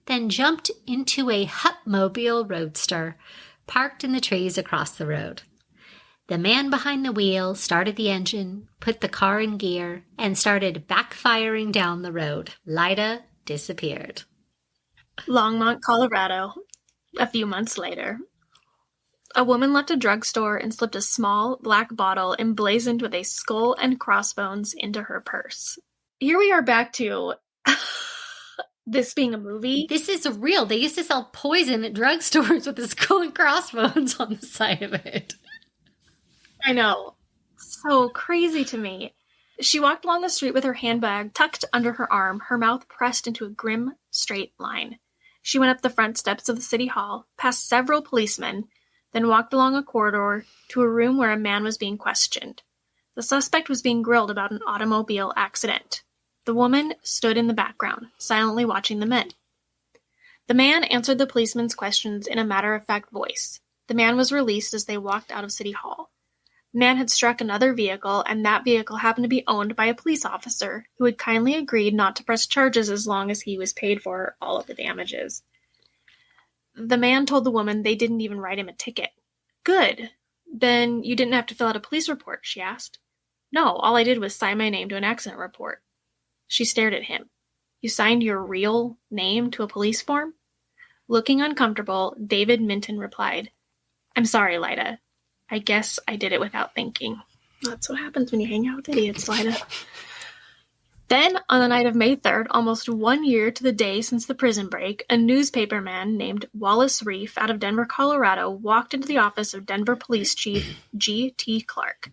then jumped into a Hupmobile roadster parked in the trees across the road. The man behind the wheel started the engine, put the car in gear, and started backfiring down the road. Lyda disappeared. Longmont, Colorado, a few months later. A woman left a drugstore and slipped a small black bottle emblazoned with a skull and crossbones into her purse. Here we are back to this being a movie. This is real. They used to sell poison at drugstores with a skull and crossbones on the side of it. I know. So crazy to me. She walked along the street with her handbag tucked under her arm, her mouth pressed into a grim, straight line. She went up the front steps of the city hall, past several policemen, then walked along a corridor to a room where a man was being questioned. The suspect was being grilled about an automobile accident. The woman stood in the background, silently watching the men. The man answered the policeman's questions in a matter-of-fact voice. The man was released as they walked out of City Hall. The man had struck another vehicle, and that vehicle happened to be owned by a police officer who had kindly agreed not to press charges as long as he was paid for all of the damages. The man told the woman they didn't even write him a ticket. Good. Then you didn't have to fill out a police report, she asked. No, all I did was sign my name to an accident report. She stared at him. You signed your real name to a police form? Looking uncomfortable, David Minton replied, I'm sorry, Lyda. I guess I did it without thinking. That's what happens when you hang out with idiots, Lyda. Then, on the night of May 3rd, almost 1 year to the day since the prison break, a newspaper man named Wallace Reef out of Denver, Colorado, walked into the office of Denver Police Chief G.T. Clark.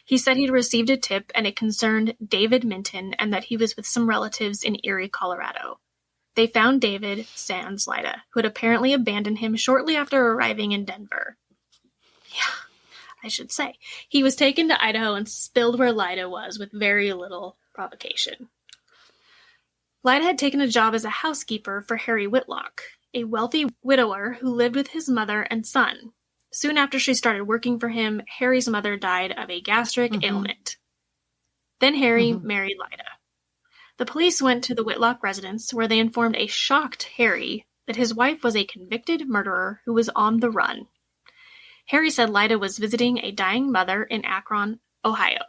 He said he'd received a tip and it concerned David Minton and that he was with some relatives in Erie, Colorado. They found David sans Lyda, who had apparently abandoned him shortly after arriving in Denver. Yeah, I should say. He was taken to Idaho and spilled where Lyda was with very little provocation. Lyda had taken a job as a housekeeper for Harry Whitlock, a wealthy widower who lived with his mother and son. Soon after she started working for him, Harry's mother died of a gastric ailment. Then Harry married Lyda. The police went to the Whitlock residence where they informed a shocked Harry that his wife was a convicted murderer who was on the run. Harry said Lyda was visiting a dying mother in Akron, Ohio.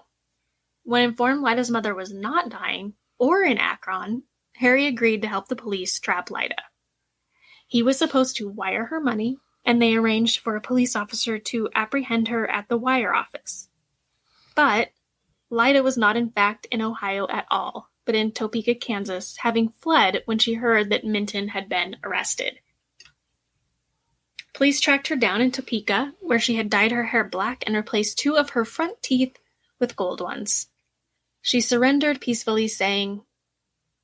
When informed Lyda's mother was not dying or in Akron, Harry agreed to help the police trap Lyda. He was supposed to wire her money, and they arranged for a police officer to apprehend her at the wire office. But Lyda was not in fact in Ohio at all, but in Topeka, Kansas, having fled when she heard that Minton had been arrested. Police tracked her down in Topeka, where she had dyed her hair black and replaced 2 of her front teeth with gold ones. She surrendered peacefully, saying,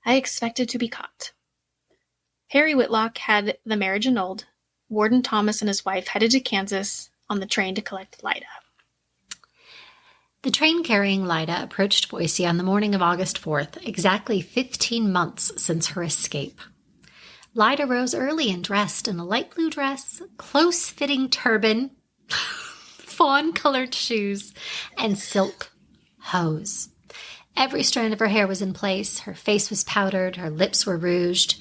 I expected to be caught. Harry Whitlock had the marriage annulled. Warden Thomas and his wife headed to Kansas on the train to collect Lyda. The train carrying Lyda approached Boise on the morning of August 4th, exactly 15 months since her escape. Lyda rose early and dressed in a light blue dress, close-fitting turban, fawn-colored shoes, and silk hose. Every strand of her hair was in place, her face was powdered, her lips were rouged.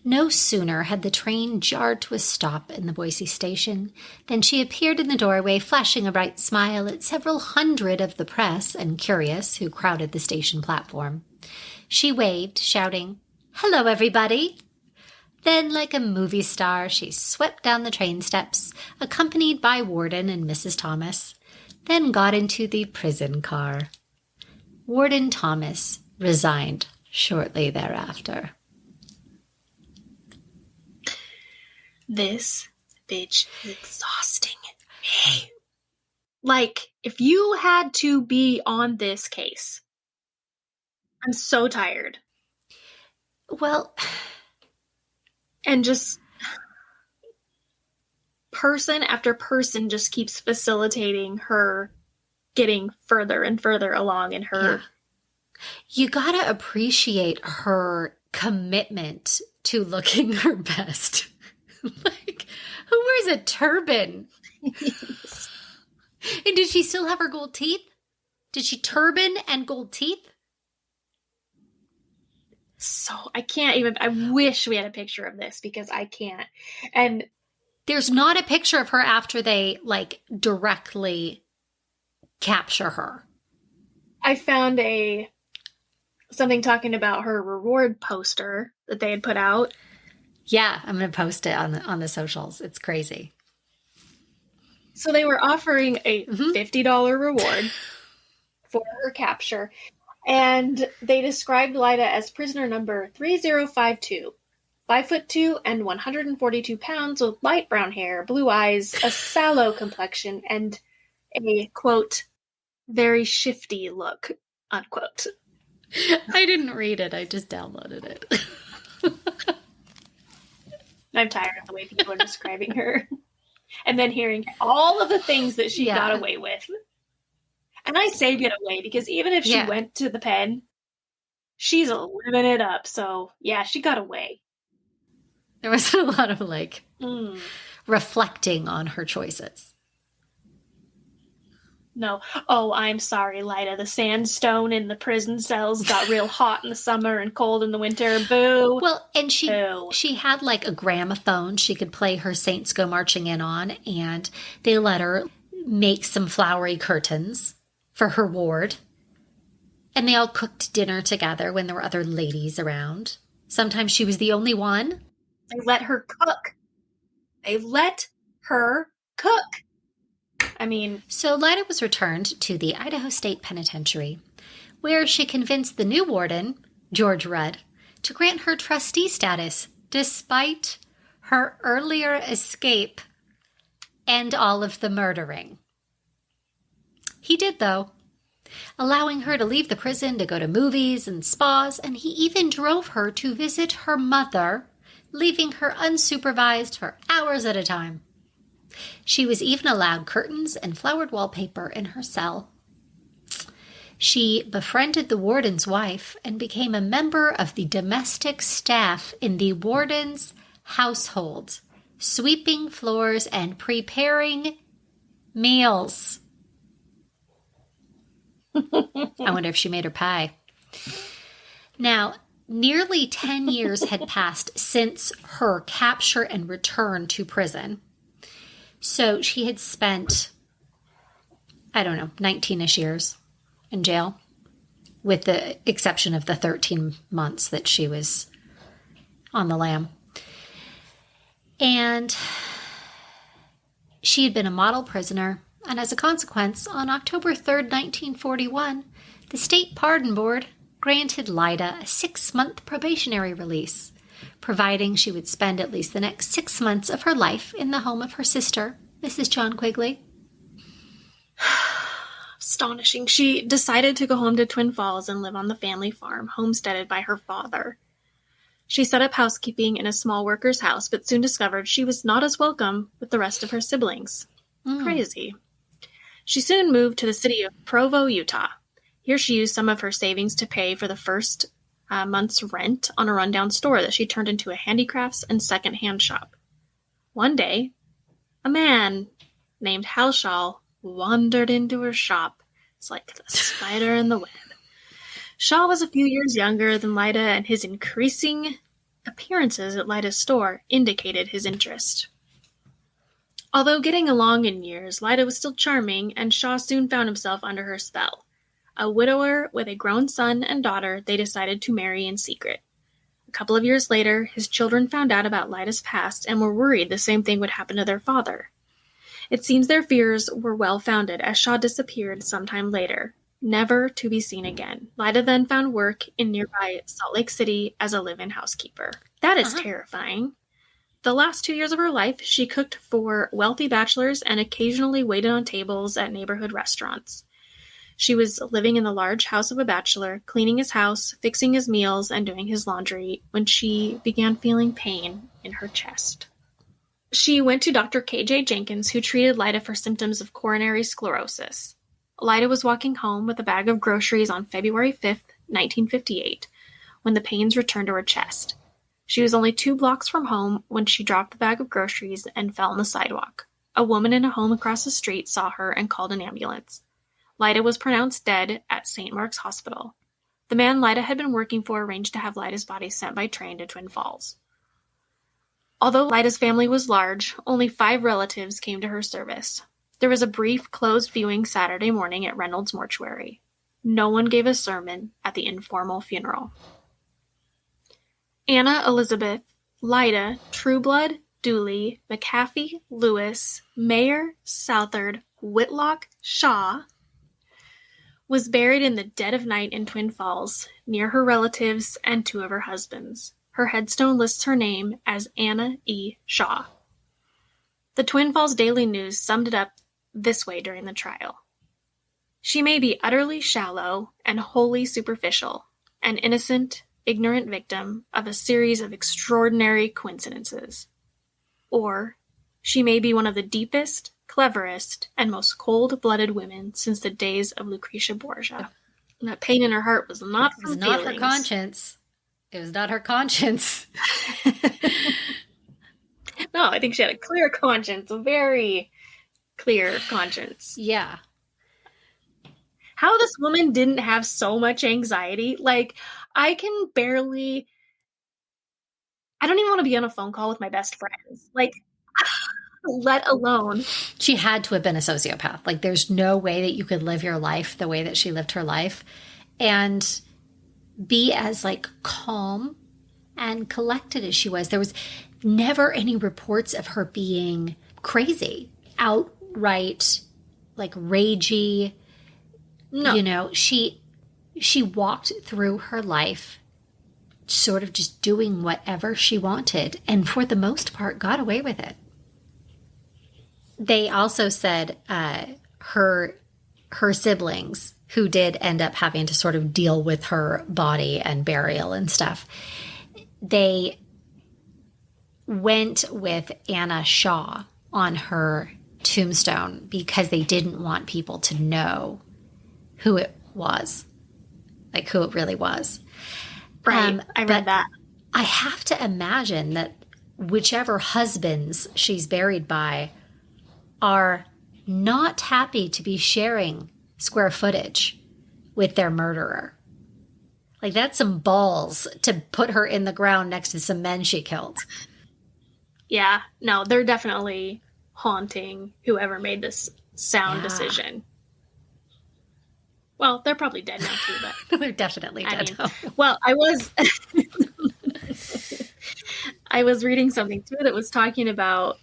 No sooner had the train jarred to a stop in the Boise station than she appeared in the doorway, flashing a bright smile at several hundred of the press and curious who crowded the station platform. She waved, shouting, "Hello, everybody!" Then, like a movie star, she swept down the train steps, accompanied by Warden and Mrs. Thomas, then got into the prison car. Warden Thomas resigned shortly thereafter. This bitch is exhausting me. Like, if you had to be on this case, I'm so tired. Well, and just person after person just keeps facilitating her getting further and further along in her. Yeah. You gotta appreciate her commitment to looking her best. Like, who wears a turban? And did she still have her gold teeth? Did she turban and gold teeth? So I can't even, I wish we had a picture of this because I can't. And there's not a picture of her after they, like, directly capture her. I found something talking about her reward poster that they had put out. Yeah, I'm going to post it on the socials. It's crazy. So they were offering a $50 reward for her capture, and they described Lyda as prisoner number 3052, 5'2" and 142 pounds, with light brown hair, blue eyes, a sallow complexion, and a, quote, very shifty look, unquote. I didn't read it. I just downloaded it. I'm tired of the way people are describing her. And then hearing all of the things that she got away with. And I say get away because even if she went to the pen, she's living it up. So, yeah, she got away. There was a lot of, reflecting on her choices. No. Oh, I'm sorry, Lyda. The sandstone in the prison cells got real hot in the summer and cold in the winter. Boo. Well, and she had a gramophone she could play her Saints Go Marching In on, and they let her make some flowery curtains for her ward. And they all cooked dinner together when there were other ladies around. Sometimes she was the only one. They let her cook. I mean... So Lyda was returned to the Idaho State Penitentiary, where she convinced the new warden, George Rudd, to grant her trustee status, despite her earlier escape and all of the murdering. He did, though, allowing her to leave the prison to go to movies and spas, and he even drove her to visit her mother, leaving her unsupervised for hours at a time. She was even allowed curtains and flowered wallpaper in her cell. She befriended the warden's wife and became a member of the domestic staff in the warden's household, sweeping floors and preparing meals. I wonder if she made her pie. Now, nearly 10 years had passed since her capture and return to prison. So she had spent, 19-ish years in jail, with the exception of the 13 months that she was on the lam. And she had been a model prisoner, and as a consequence, on October 3rd, 1941, the State Pardon Board granted Lyda a 6-month probationary release, providing she would spend at least the next 6 months of her life in the home of her sister, Mrs. John Quigley. Astonishing. She decided to go home to Twin Falls and live on the family farm, homesteaded by her father. She set up housekeeping in a small worker's house, but soon discovered she was not as welcome with the rest of her siblings. Crazy. She soon moved to the city of Provo, Utah. Here she used some of her savings to pay for the first month's rent on a rundown store that she turned into a handicrafts and second-hand shop. One day, a man named Halshaw wandered into her shop. It's like the spider in the web. Shaw was a few years younger than Lyda, and his increasing appearances at Lyda's store indicated his interest. Although getting along in years, Lyda was still charming, and Shaw soon found himself under her spell. A widower with a grown son and daughter, they decided to marry in secret. A couple of years later, his children found out about Lyda's past and were worried the same thing would happen to their father. It seems their fears were well-founded, as Shaw disappeared sometime later, never to be seen again. Lyda then found work in nearby Salt Lake City as a live-in housekeeper. That is terrifying. The last 2 years of her life, she cooked for wealthy bachelors and occasionally waited on tables at neighborhood restaurants. She was living in the large house of a bachelor, cleaning his house, fixing his meals, and doing his laundry when she began feeling pain in her chest. She went to Dr. K.J. Jenkins, who treated Lyda for symptoms of coronary sclerosis. Lyda was walking home with a bag of groceries on February 5th, 1958, when the pains returned to her chest. She was only 2 blocks from home when she dropped the bag of groceries and fell on the sidewalk. A woman in a home across the street saw her and called an ambulance. Lyda was pronounced dead at St. Mark's Hospital. The man Lyda had been working for arranged to have Lyda's body sent by train to Twin Falls. Although Lyda's family was large, only 5 relatives came to her service. There was a brief closed viewing Saturday morning at Reynolds Mortuary. No one gave a sermon at the informal funeral. Anna Elizabeth, Lyda, Trueblood, Dooley, McAfee, Lewis, Mayer, Southard, Whitlock, Shaw was buried in the dead of night in Twin Falls, near her relatives and two of her husbands. Her headstone lists her name as Anna E. Shaw. The Twin Falls Daily News summed it up this way during the trial. She may be utterly shallow and wholly superficial, an innocent, ignorant victim of a series of extraordinary coincidences. Or she may be one of the deepest, cleverest, and most cold-blooded women since the days of Lucretia Borgia. And that pain in her heart was not from feelings. It was not her conscience. It was not her conscience. No, I think she had a clear conscience, a very clear conscience. Yeah. How this woman didn't have so much anxiety. Like, I don't even want to be on a phone call with my best friends. Like, let alone. She had to have been a sociopath. Like, there's no way that you could live your life the way that she lived her life and be as, like, calm and collected as she was. There was never any reports of her being crazy, outright, like, ragey. No. You know, she walked through her life sort of just doing whatever she wanted, and for the most part got away with it. They also said her siblings, who did end up having to sort of deal with her body and burial and stuff, they went with Anna Shaw on her tombstone because they didn't want people to know who it was, like who it really was. Right, I read that. I have to imagine that whichever husbands she's buried by are not happy to be sharing square footage with their murderer. Like, that's some balls to put her in the ground next to some men she killed. Yeah, no, they're definitely haunting whoever made this sound decision. Well, they're probably dead now too, but they're definitely dead now. Well, I was reading something too that was talking about,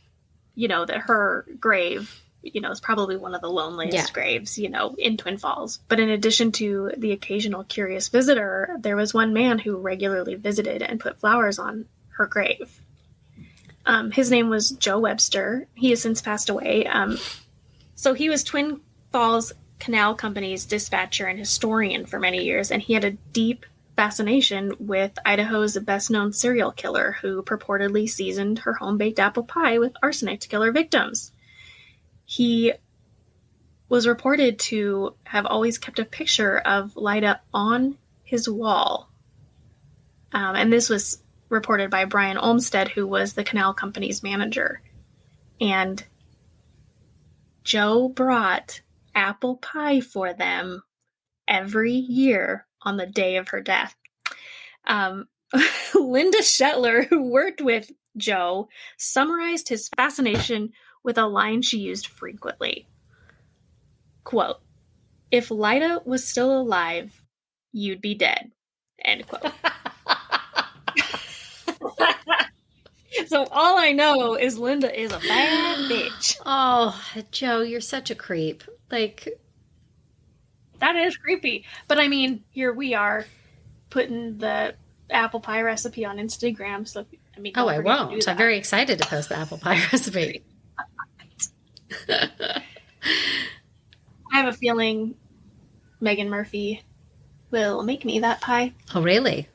you know, that her grave, you know, is probably one of the loneliest graves, you know, in Twin Falls. But in addition to the occasional curious visitor, there was one man who regularly visited and put flowers on her grave. His name was Joe Webster. He has since passed away. So he was Twin Falls Canal Company's dispatcher and historian for many years, and he had a deep fascination with Idaho's best-known serial killer who purportedly seasoned her home-baked apple pie with arsenic to kill her victims. He was reported to have always kept a picture of Lyda on his wall. And this was reported by Brian Olmsted, who was the Canal Company's manager. And Joe brought apple pie for them every year on the day of her death. Linda Shetler, who worked with Joe, summarized his fascination with a line she used frequently. Quote, "If Lyda was still alive, you'd be dead." End quote. So all I know is Linda is a bad bitch. Oh, Joe, you're such a creep. Like, that is creepy. But I mean, here we are putting the apple pie recipe on Instagram. So, I mean, I won't. I'm very excited to post the apple pie recipe. I have a feeling Megan Murphy will make me that pie. Oh, really?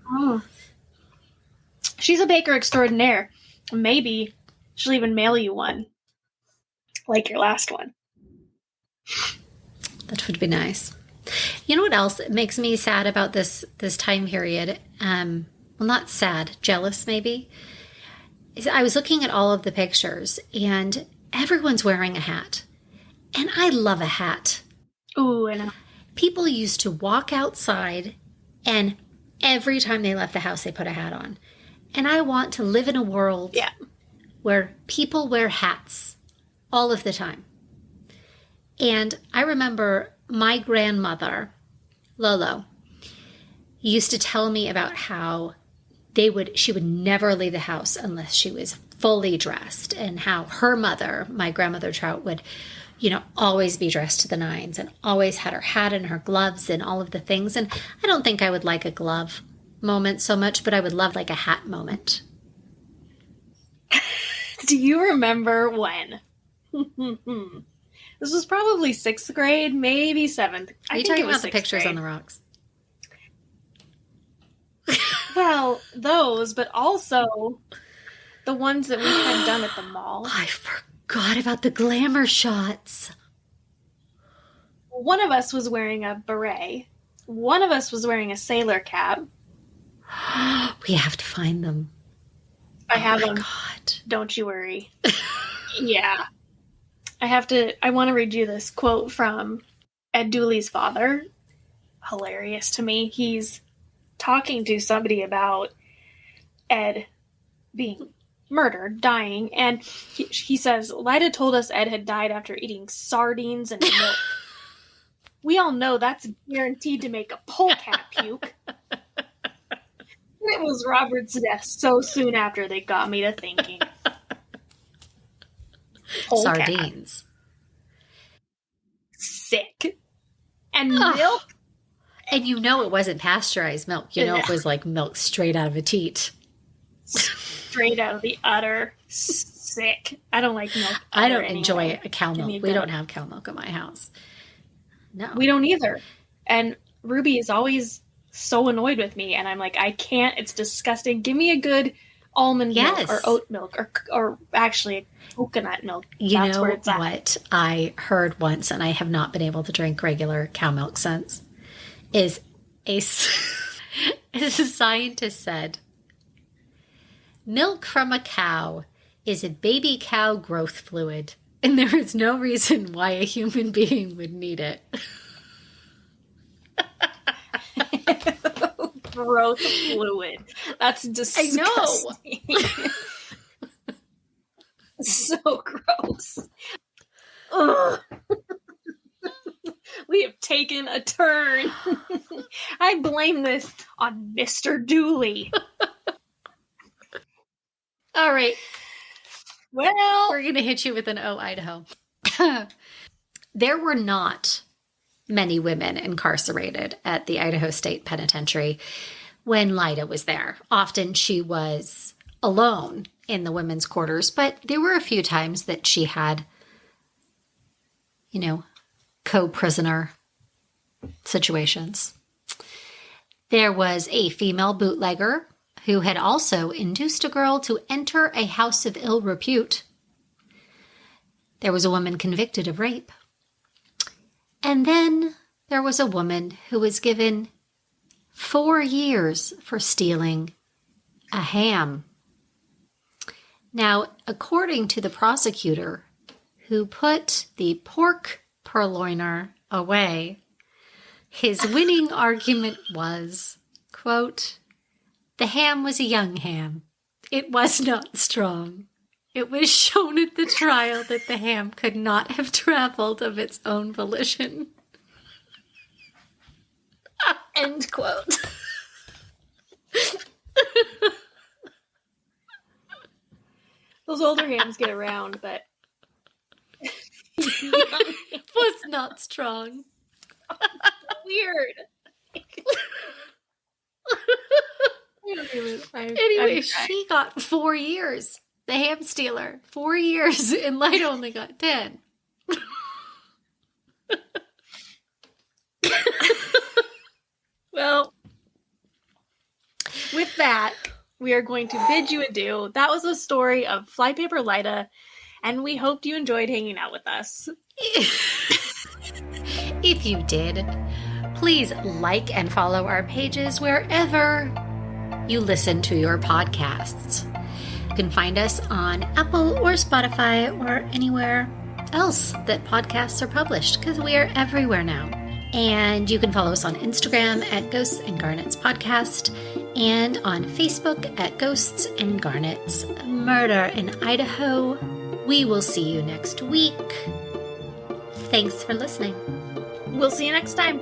Oh. She's a baker extraordinaire. Maybe she'll even mail you one, like your last one. That would be nice. You know what else makes me sad about this time period? Well, not sad, jealous maybe. Is I was looking at all of the pictures, and everyone's wearing a hat. And I love a hat. Ooh, I know. People used to walk outside, and every time they left the house, they put a hat on. And I want to live in a world where people wear hats all of the time. And I remember my grandmother, Lolo, used to tell me about how she would never leave the house unless she was fully dressed, and how her mother, my grandmother Trout, would, always be dressed to the nines and always had her hat and her gloves and all of the things. And I don't think I would like a glove moment so much, but I would love like a hat moment. Do you remember when? This was probably 6th grade, maybe 7th. Are you talking about the pictures on the rocks? Well, those, but also the ones that we had done at the mall. I forgot about the glamour shots. One of us was wearing a beret. One of us was wearing a sailor cap. We have to find them. I have them. God. Don't you worry. Yeah. I want to read you this quote from Ed Dooley's father. Hilarious to me. He's talking to somebody about Ed being murdered, dying, and he says, Lyda told us Ed had died after eating sardines and milk. We all know that's guaranteed to make a polecat puke. It was Robert's death so soon after they got me to thinking. Polecat. Sardines. Sick. And milk. And it wasn't pasteurized milk. It was like milk straight out of a teat. Straight out of the udder. Sick. I don't like milk. I don't enjoy a cow milk. We don't have cow milk at my house. No. We don't either. And Ruby is always so annoyed with me. And I'm like, I can't. It's disgusting. Give me a good almond milk or oat milk or actually coconut milk. That's where it's at. What I heard once, and I have not been able to drink regular cow milk since, is a scientist said, milk from a cow is a baby cow growth fluid, and there is no reason why a human being would need it. Growth fluid. That's disgusting. I know. So gross. Ugh. We have taken a turn. I blame this on Mr. Dooley. All right. Well, we're going to hit you with an Idaho. There were not many women incarcerated at the Idaho State Penitentiary when Lyda was there. Often she was alone in the women's quarters, but there were a few times that she had, co-prisoner situations. There was a female bootlegger who had also induced a girl to enter a house of ill repute. There was a woman convicted of rape. And then there was a woman who was given 4 years for stealing a ham. Now, according to the prosecutor who put the pork purloiner away, his winning argument was, quote, the ham was a young ham. It was not strong. It was shown at the trial that the ham could not have traveled of its own volition. End quote. Those older hams get around, but it was not strong. Weird. Anyway, she got 4 years. The ham stealer. 4 years, and Lyda only got 10. Well, with that, we are going to bid you adieu. That was a story of Flypaper Lyda, and we hoped you enjoyed hanging out with us. If you did, please like and follow our pages wherever you listen to your podcasts. You can find us on Apple or Spotify or anywhere else that podcasts are published, because we are everywhere now. And you can follow us on Instagram at Ghosts and Garnets Podcast, and on Facebook at Ghosts and Garnets Murder in Idaho We will see you next week. Thanks for listening. We'll see you next time.